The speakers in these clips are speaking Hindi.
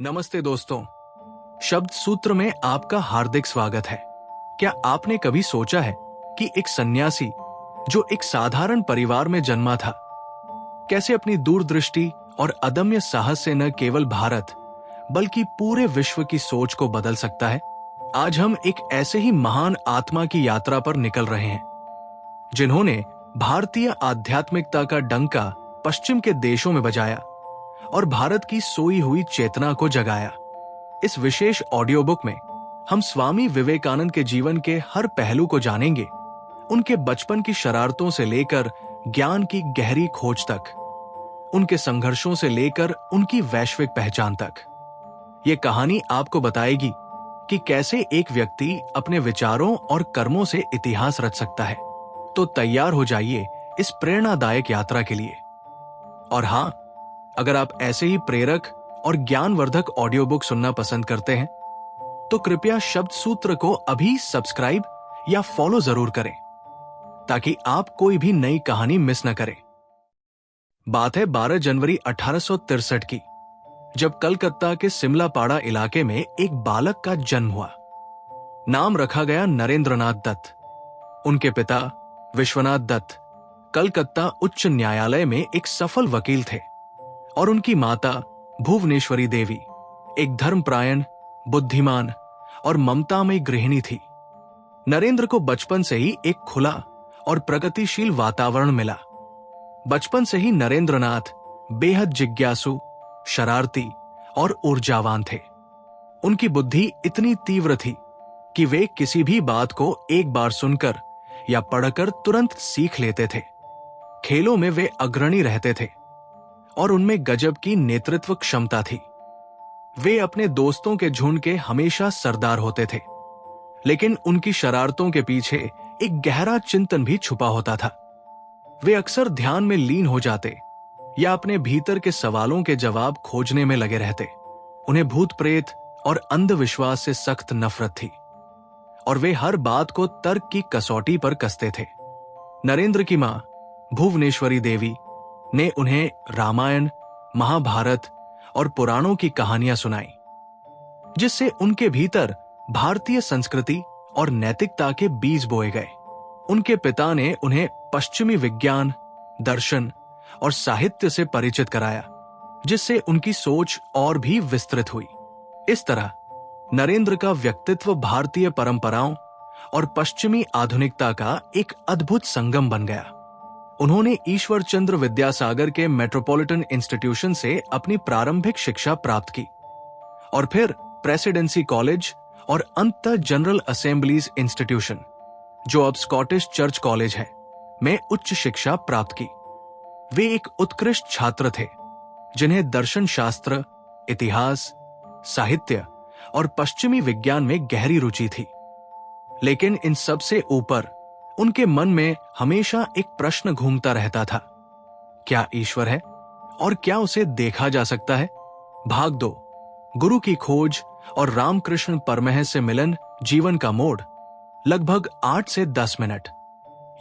नमस्ते दोस्तों। शब्द सूत्र में आपका हार्दिक स्वागत है। क्या आपने कभी सोचा है कि एक सन्यासी जो एक साधारण परिवार में जन्मा था, कैसे अपनी दूरदृष्टि और अदम्य साहस से न केवल भारत बल्कि पूरे विश्व की सोच को बदल सकता है? आज हम एक ऐसे ही महान आत्मा की यात्रा पर निकल रहे हैं, जिन्होंने भारतीय आध्यात्मिकता का डंका पश्चिम के देशों में बजाया और भारत की सोई हुई चेतना को जगाया। इस विशेष ऑडियो बुक में हम स्वामी विवेकानंद के जीवन के हर पहलू को जानेंगे, उनके बचपन की शरारतों से लेकर ज्ञान की गहरी खोज तक, उनके संघर्षों से लेकर उनकी वैश्विक पहचान तक। ये कहानी आपको बताएगी कि कैसे एक व्यक्ति अपने विचारों और कर्मों से इतिहास रच सकता है। तो तैयार हो जाइए इस प्रेरणादायक यात्रा के लिए। और हां, अगर आप ऐसे ही प्रेरक और ज्ञानवर्धक ऑडियो बुक सुनना पसंद करते हैं, तो कृपया शब्द सूत्र को अभी सब्सक्राइब या फॉलो जरूर करें, ताकि आप कोई भी नई कहानी मिस न करें। बात है 12 जनवरी 1863 की, जब कलकत्ता के सिमलापाड़ा इलाके में एक बालक का जन्म हुआ। नाम रखा गया नरेंद्रनाथ दत्त। उनके पिता विश्वनाथ दत्त कलकत्ता उच्च न्यायालय में एक सफल वकील थे और उनकी माता भुवनेश्वरी देवी एक धर्मपरायण, बुद्धिमान और ममतामयी गृहिणी थी। नरेंद्र को बचपन से ही एक खुला और प्रगतिशील वातावरण मिला। बचपन से ही नरेंद्रनाथ बेहद जिज्ञासु, शरारती और ऊर्जावान थे। उनकी बुद्धि इतनी तीव्र थी कि वे किसी भी बात को एक बार सुनकर या पढ़कर तुरंत सीख लेते थे। खेलों में वे अग्रणी रहते थे और उनमें गजब की नेतृत्व क्षमता थी। वे अपने दोस्तों के झुंड के हमेशा सरदार होते थे, लेकिन उनकी शरारतों के पीछे एक गहरा चिंतन भी छुपा होता था। वे अक्सर ध्यान में लीन हो जाते या अपने भीतर के सवालों के जवाब खोजने में लगे रहते। उन्हें भूत प्रेत और अंधविश्वास से सख्त नफरत थी और वे हर बात को तर्क की कसौटी पर कसते थे। नरेंद्र की मां भुवनेश्वरी देवी ने उन्हें रामायण, महाभारत और पुराणों की कहानियां सुनाई, जिससे उनके भीतर भारतीय संस्कृति और नैतिकता के बीज बोए गए। उनके पिता ने उन्हें पश्चिमी विज्ञान, दर्शन और साहित्य से परिचित कराया, जिससे उनकी सोच और भी विस्तृत हुई। इस तरह नरेंद्र का व्यक्तित्व भारतीय परंपराओं और पश्चिमी आधुनिकता का एक अद्भुत संगम बन गया। उन्होंने ईश्वर चंद्र विद्यासागर के मेट्रोपॉलिटन इंस्टीट्यूशन से अपनी प्रारंभिक शिक्षा प्राप्त की और फिर प्रेसिडेंसी कॉलेज और अंत जनरल असेंबलीज इंस्टीट्यूशन, जो अब स्कॉटिश चर्च कॉलेज है, में उच्च शिक्षा प्राप्त की। वे एक उत्कृष्ट छात्र थे, जिन्हें दर्शन शास्त्र, इतिहास, साहित्य और पश्चिमी विज्ञान में गहरी रुचि थी। लेकिन इन सब से ऊपर उनके मन में हमेशा एक प्रश्न घूमता रहता था, क्या ईश्वर है और क्या उसे देखा जा सकता है? भाग 2, गुरु की खोज और रामकृष्ण परमहंस से मिलन, जीवन का मोड़। लगभग 8 से 10 मिनट।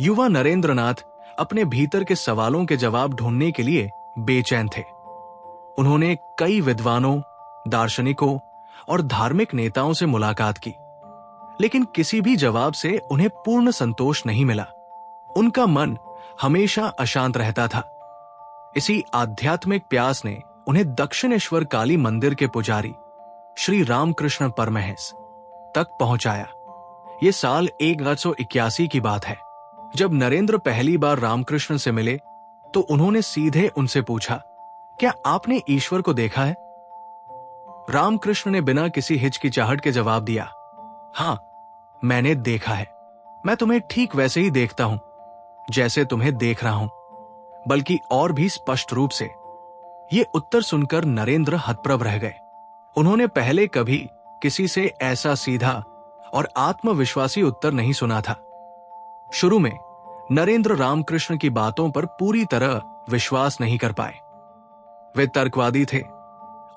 युवा नरेंद्रनाथ अपने भीतर के सवालों के जवाब ढूंढने के लिए बेचैन थे। उन्होंने कई विद्वानों, दार्शनिकों और धार्मिक नेताओं से मुलाकात की, लेकिन किसी भी जवाब से उन्हें पूर्ण संतोष नहीं मिला। उनका मन हमेशा अशांत रहता था। इसी आध्यात्मिक प्यास ने उन्हें दक्षिणेश्वर काली मंदिर के पुजारी श्री रामकृष्ण परमहंस तक पहुंचाया। यह साल 1881 की बात है। जब नरेंद्र पहली बार रामकृष्ण से मिले, तो उन्होंने सीधे उनसे पूछा, क्या आपने ईश्वर को देखा है? रामकृष्ण ने बिना किसी हिचकिचाहट के जवाब दिया, हां, मैंने देखा है। मैं तुम्हें ठीक वैसे ही देखता हूं जैसे तुम्हें देख रहा हूं, बल्कि और भी स्पष्ट रूप से। यह उत्तर सुनकर नरेंद्र हतप्रभ रह गए। उन्होंने पहले कभी किसी से ऐसा सीधा और आत्मविश्वासी उत्तर नहीं सुना था। शुरू में नरेंद्र रामकृष्ण की बातों पर पूरी तरह विश्वास नहीं कर पाए। वे तर्कवादी थे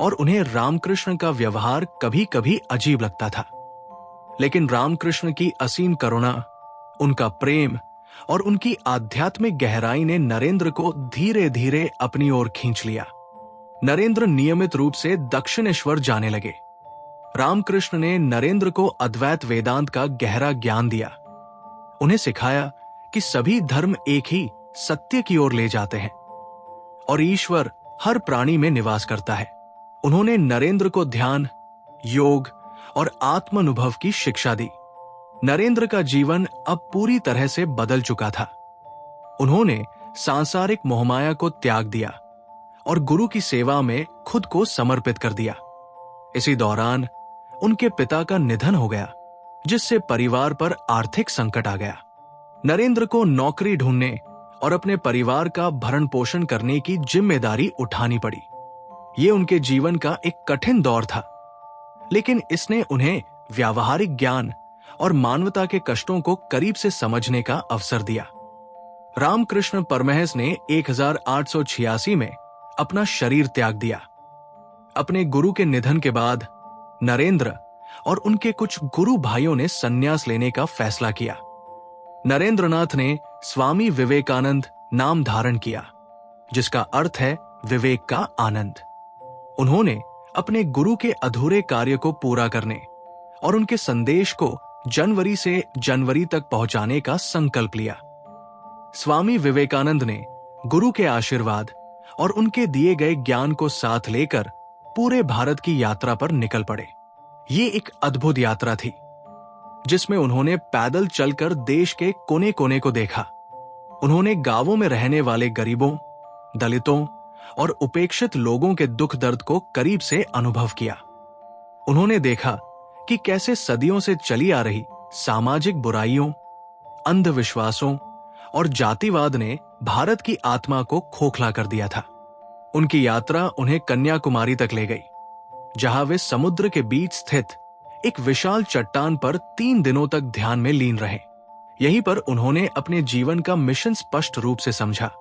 और उन्हें रामकृष्ण का व्यवहार कभी कभी अजीब लगता था। लेकिन रामकृष्ण की असीम करुणा, उनका प्रेम और उनकी आध्यात्मिक गहराई ने नरेंद्र को धीरे धीरे अपनी ओर खींच लिया। नरेंद्र नियमित रूप से दक्षिणेश्वर जाने लगे। रामकृष्ण ने नरेंद्र को अद्वैत वेदांत का गहरा ज्ञान दिया। उन्हें सिखाया कि सभी धर्म एक ही सत्य की ओर ले जाते हैं और ईश्वर हर प्राणी में निवास करता है। उन्होंने नरेंद्र को ध्यान, योग और आत्मानुभव की शिक्षा दी। नरेंद्र का जीवन अब पूरी तरह से बदल चुका था। उन्होंने सांसारिक मोहमाया को त्याग दिया और गुरु की सेवा में खुद को समर्पित कर दिया। इसी दौरान उनके पिता का निधन हो गया, जिससे परिवार पर आर्थिक संकट आ गया। नरेंद्र को नौकरी ढूंढने और अपने परिवार का भरण पोषण करने की जिम्मेदारी उठानी पड़ी। ये उनके जीवन का एक कठिन दौर था, लेकिन इसने उन्हें व्यावहारिक ज्ञान और मानवता के कष्टों को करीब से समझने का अवसर दिया। रामकृष्ण परमहंस ने 1886 में अपना शरीर त्याग दिया। अपने गुरु के निधन के बाद नरेंद्र और उनके कुछ गुरु भाइयों ने संन्यास लेने का फैसला किया। नरेंद्रनाथ ने स्वामी विवेकानंद नाम धारण किया, जिसका अर्थ है विवेक का आनंद। उन्होंने अपने गुरु के अधूरे कार्य को पूरा करने और उनके संदेश को जनवरी से जनवरी तक पहुंचाने का संकल्प लिया। स्वामी विवेकानंद ने गुरु के आशीर्वाद और उनके दिए गए ज्ञान को साथ लेकर पूरे भारत की यात्रा पर निकल पड़े। ये एक अद्भुत यात्रा थी, जिसमें उन्होंने पैदल चलकर देश के कोने कोने को देखा। उन्होंने गांवों में रहने वाले गरीबों, दलितों और उपेक्षित लोगों के दुख दर्द को करीब से अनुभव किया। उन्होंने देखा कि कैसे सदियों से चली आ रही सामाजिक बुराइयों, अंधविश्वासों और जातिवाद ने भारत की आत्मा को खोखला कर दिया था। उनकी यात्रा उन्हें कन्याकुमारी तक ले गई, जहां वे समुद्र के बीच स्थित एक विशाल चट्टान पर 3 दिनों तक ध्यान में लीन रहे। यहीं पर उन्होंने अपने जीवन का मिशन स्पष्ट रूप से समझा।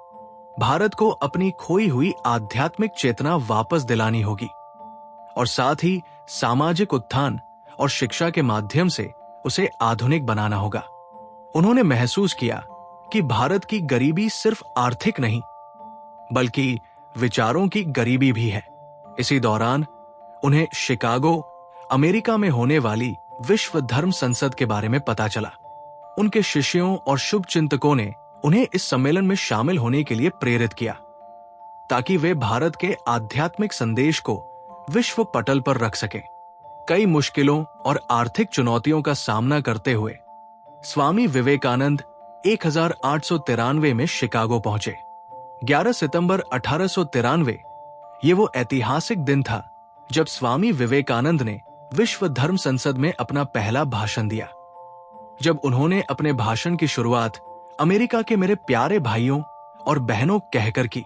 भारत को अपनी खोई हुई आध्यात्मिक चेतना वापस दिलानी होगी और साथ ही सामाजिक उत्थान और शिक्षा के माध्यम से उसे आधुनिक बनाना होगा। उन्होंने महसूस किया कि भारत की गरीबी सिर्फ आर्थिक नहीं, बल्कि विचारों की गरीबी भी है। इसी दौरान उन्हें शिकागो, अमेरिका में होने वाली विश्व धर्म संसद के बारे में पता चला। उनके शिष्यों और शुभचिंतकों ने उन्हें इस सम्मेलन में शामिल होने के लिए प्रेरित किया, ताकि वे भारत के आध्यात्मिक संदेश को विश्व पटल पर रख सकें। कई मुश्किलों और आर्थिक चुनौतियों का सामना करते हुए स्वामी विवेकानंद 1893 में शिकागो पहुंचे। 11 सितंबर 1893 ये वो ऐतिहासिक दिन था जब स्वामी विवेकानंद ने विश्व धर्म संसद में अपना पहला भाषण दिया। जब उन्होंने अपने भाषण की शुरुआत अमेरिका के मेरे प्यारे भाइयों और बहनों कहकर की,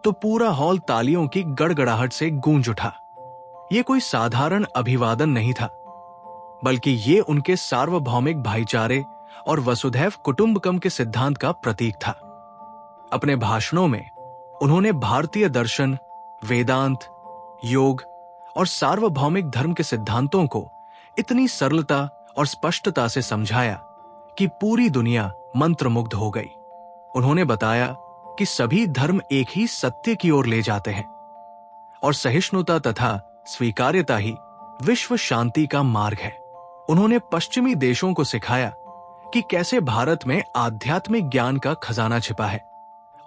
तो पूरा हॉल तालियों की गड़गड़ाहट से गूंज उठा। ये कोई साधारण अभिवादन नहीं था, बल्कि ये उनके सार्वभौमिक भाईचारे और वसुधैव कुटुंबकम के सिद्धांत का प्रतीक था। अपने भाषणों में उन्होंने भारतीय दर्शन, वेदांत, योग और सार्वभौमिक धर्म के सिद्धांतों को इतनी सरलता और स्पष्टता से समझाया कि पूरी दुनिया मंत्रमुग्ध हो गई। उन्होंने बताया कि सभी धर्म एक ही सत्य की ओर ले जाते हैं और सहिष्णुता तथा स्वीकार्यता ही विश्व शांति का मार्ग है। उन्होंने पश्चिमी देशों को सिखाया कि कैसे भारत में आध्यात्मिक ज्ञान का खजाना छिपा है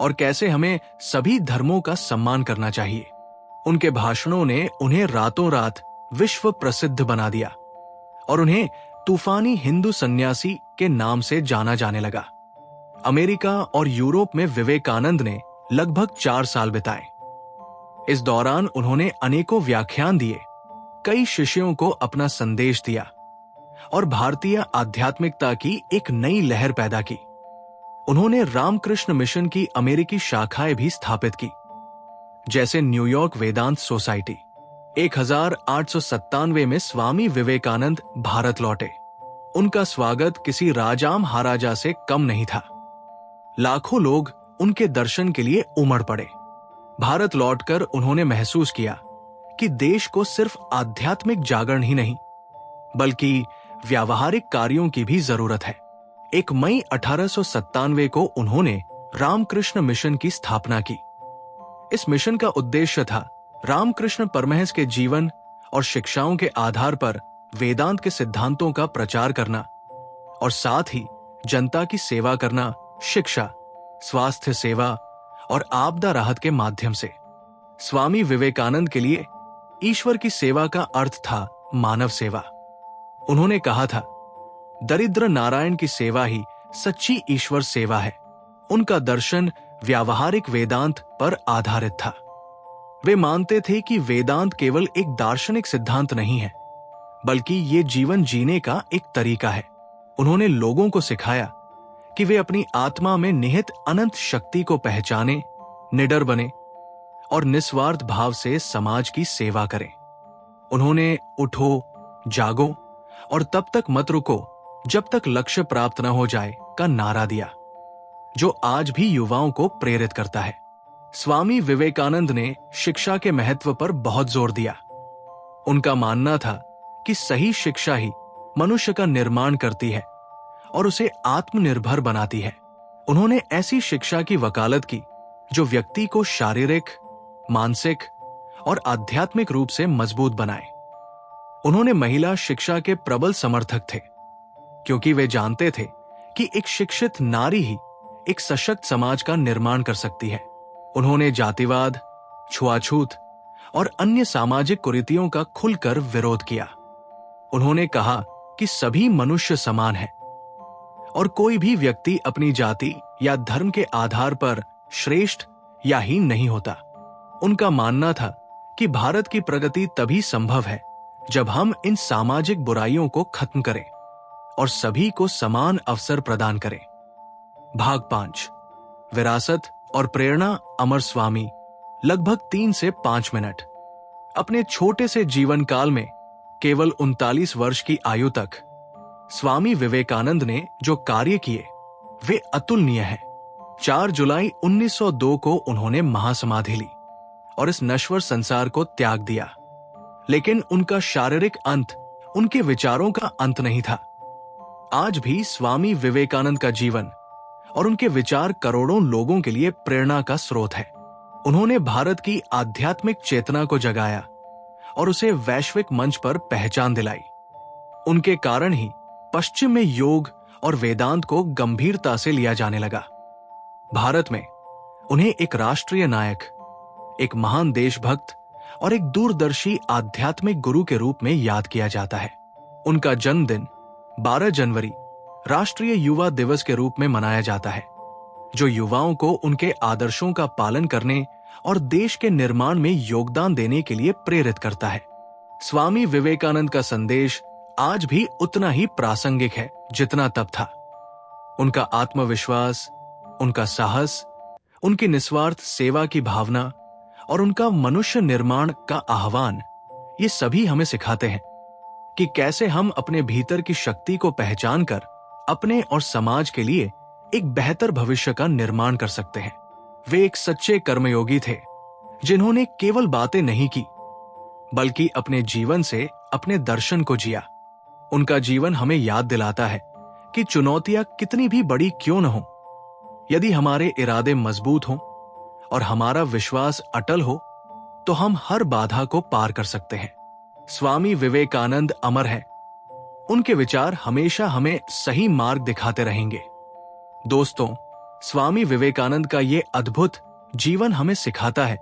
और कैसे हमें सभी धर्मों का सम्मान करना चाहिए। उनके भाषणों ने उन्हें रातों रात विश्व प्रसिद्ध बना दिया और उन्हें तूफानी हिंदू सन्यासी के नाम से जाना जाने लगा। अमेरिका और यूरोप में विवेकानंद ने लगभग 4 साल बिताए। इस दौरान उन्होंने अनेकों व्याख्यान दिए, कई शिष्यों को अपना संदेश दिया और भारतीय आध्यात्मिकता की एक नई लहर पैदा की। उन्होंने रामकृष्ण मिशन की अमेरिकी शाखाएं भी स्थापित की, जैसे न्यूयॉर्क वेदांत सोसाइटी। 1897 में स्वामी विवेकानंद भारत लौटे। उनका स्वागत किसी राजाम महाराजा से कम नहीं था। लाखों लोग उनके दर्शन के लिए उमड़ पड़े। भारत लौटकर उन्होंने महसूस किया कि देश को सिर्फ आध्यात्मिक जागरण ही नहीं, बल्कि व्यावहारिक कार्यों की भी जरूरत है। 1 मई 1897 को उन्होंने रामकृष्ण मिशन की स्थापना की। इस मिशन का उद्देश्य था रामकृष्ण परमहंस के जीवन और शिक्षाओं के आधार पर वेदांत के सिद्धांतों का प्रचार करना और साथ ही जनता की सेवा करना शिक्षा, स्वास्थ्य सेवा और आपदा राहत के माध्यम से। स्वामी विवेकानंद के लिए ईश्वर की सेवा का अर्थ था मानव सेवा। उन्होंने कहा था, दरिद्र नारायण की सेवा ही सच्ची ईश्वर सेवा है। उनका दर्शन व्यावहारिक वेदांत पर आधारित था। वे मानते थे कि वेदांत केवल एक दार्शनिक सिद्धांत नहीं है, बल्कि ये जीवन जीने का एक तरीका है। उन्होंने लोगों को सिखाया कि वे अपनी आत्मा में निहित अनंत शक्ति को पहचाने, निडर बने और निस्वार्थ भाव से समाज की सेवा करें। उन्होंने उठो, जागो और तब तक मत रुको जब तक लक्ष्य प्राप्त न हो जाए का नारा दिया, जो आज भी युवाओं को प्रेरित करता है। स्वामी विवेकानंद ने शिक्षा के महत्व पर बहुत जोर दिया। उनका मानना था कि सही शिक्षा ही मनुष्य का निर्माण करती है और उसे आत्मनिर्भर बनाती है। उन्होंने ऐसी शिक्षा की वकालत की जो व्यक्ति को शारीरिक, मानसिक और आध्यात्मिक रूप से मजबूत बनाए। उन्होंने महिला शिक्षा के प्रबल समर्थक थे, क्योंकि वे जानते थे कि एक शिक्षित नारी ही एक सशक्त समाज का निर्माण कर सकती है। उन्होंने जातिवाद, छुआछूत और अन्य सामाजिक कुरीतियों का खुलकर विरोध किया। उन्होंने कहा कि सभी मनुष्य समान हैं और कोई भी व्यक्ति अपनी जाति या धर्म के आधार पर श्रेष्ठ या हीन नहीं होता। उनका मानना था कि भारत की प्रगति तभी संभव है जब हम इन सामाजिक बुराइयों को खत्म करें और सभी को समान अवसर प्रदान करें। भाग 5, विरासत और प्रेरणा। अमर स्वामी लगभग 3 से 5 मिनट। अपने छोटे से जीवन काल में केवल 39 वर्ष की आयु तक स्वामी विवेकानंद ने जो कार्य किए वे अतुलनीय हैं। 4 जुलाई 1902 को उन्होंने महासमाधि ली और इस नश्वर संसार को त्याग दिया। लेकिन उनका शारीरिक अंत उनके विचारों का अंत नहीं था। आज भी स्वामी विवेकानंद का जीवन और उनके विचार करोड़ों लोगों के लिए प्रेरणा का स्रोत है। उन्होंने भारत की आध्यात्मिक चेतना को जगाया और उसे वैश्विक मंच पर पहचान दिलाई। उनके कारण ही पश्चिम में योग और वेदांत को गंभीरता से लिया जाने लगा। भारत में उन्हें एक राष्ट्रीय नायक, एक महान देशभक्त और एक दूरदर्शी आध्यात्मिक गुरु के रूप में याद किया जाता है। उनका जन्मदिन 12 जनवरी राष्ट्रीय युवा दिवस के रूप में मनाया जाता है, जो युवाओं को उनके आदर्शों का पालन करने और देश के निर्माण में योगदान देने के लिए प्रेरित करता है। स्वामी विवेकानंद का संदेश आज भी उतना ही प्रासंगिक है जितना तब था। उनका आत्मविश्वास, उनका साहस, उनकी निस्वार्थ सेवा की भावना और उनका मनुष्य निर्माण का आह्वान, ये सभी हमें सिखाते हैं कि कैसे हम अपने भीतर की शक्ति को पहचान कर अपने और समाज के लिए एक बेहतर भविष्य का निर्माण कर सकते हैं। वे एक सच्चे कर्मयोगी थे, जिन्होंने केवल बातें नहीं की, बल्कि अपने जीवन से अपने दर्शन को जिया। उनका जीवन हमें याद दिलाता है कि चुनौतियां कितनी भी बड़ी क्यों न हो, यदि हमारे इरादे मजबूत हों और हमारा विश्वास अटल हो, तो हम हर बाधा को पार कर सकते हैं। स्वामी विवेकानंद अमर हैं। उनके विचार हमेशा हमें सही मार्ग दिखाते रहेंगे। दोस्तों, स्वामी विवेकानंद का ये अद्भुत जीवन हमें सिखाता है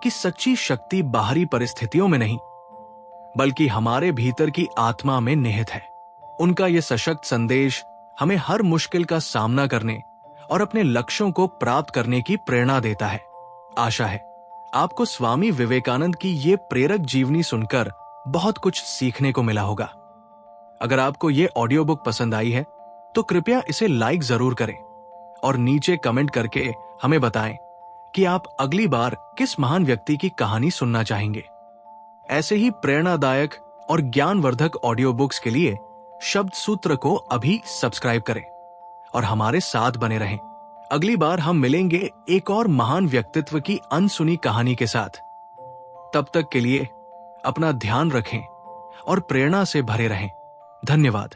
कि सच्ची शक्ति बाहरी परिस्थितियों में नहीं, बल्कि हमारे भीतर की आत्मा में निहित है। उनका ये सशक्त संदेश हमें हर मुश्किल का सामना करने और अपने लक्ष्यों को प्राप्त करने की प्रेरणा देता है। आशा है आपको स्वामी विवेकानंद की ये प्रेरक जीवनी सुनकर बहुत कुछ सीखने को मिला होगा। अगर आपको ये ऑडियो बुक पसंद आई है तो कृपया इसे लाइक जरूर करें और नीचे कमेंट करके हमें बताएं कि आप अगली बार किस महान व्यक्ति की कहानी सुनना चाहेंगे। ऐसे ही प्रेरणादायक और ज्ञानवर्धक ऑडियो बुक्स के लिए शब्द सूत्र को अभी सब्सक्राइब करें और हमारे साथ बने रहें। अगली बार हम मिलेंगे एक और महान व्यक्तित्व की अनसुनी कहानी के साथ। तब तक के लिए अपना ध्यान रखें और प्रेरणा से भरे रहें। धन्यवाद।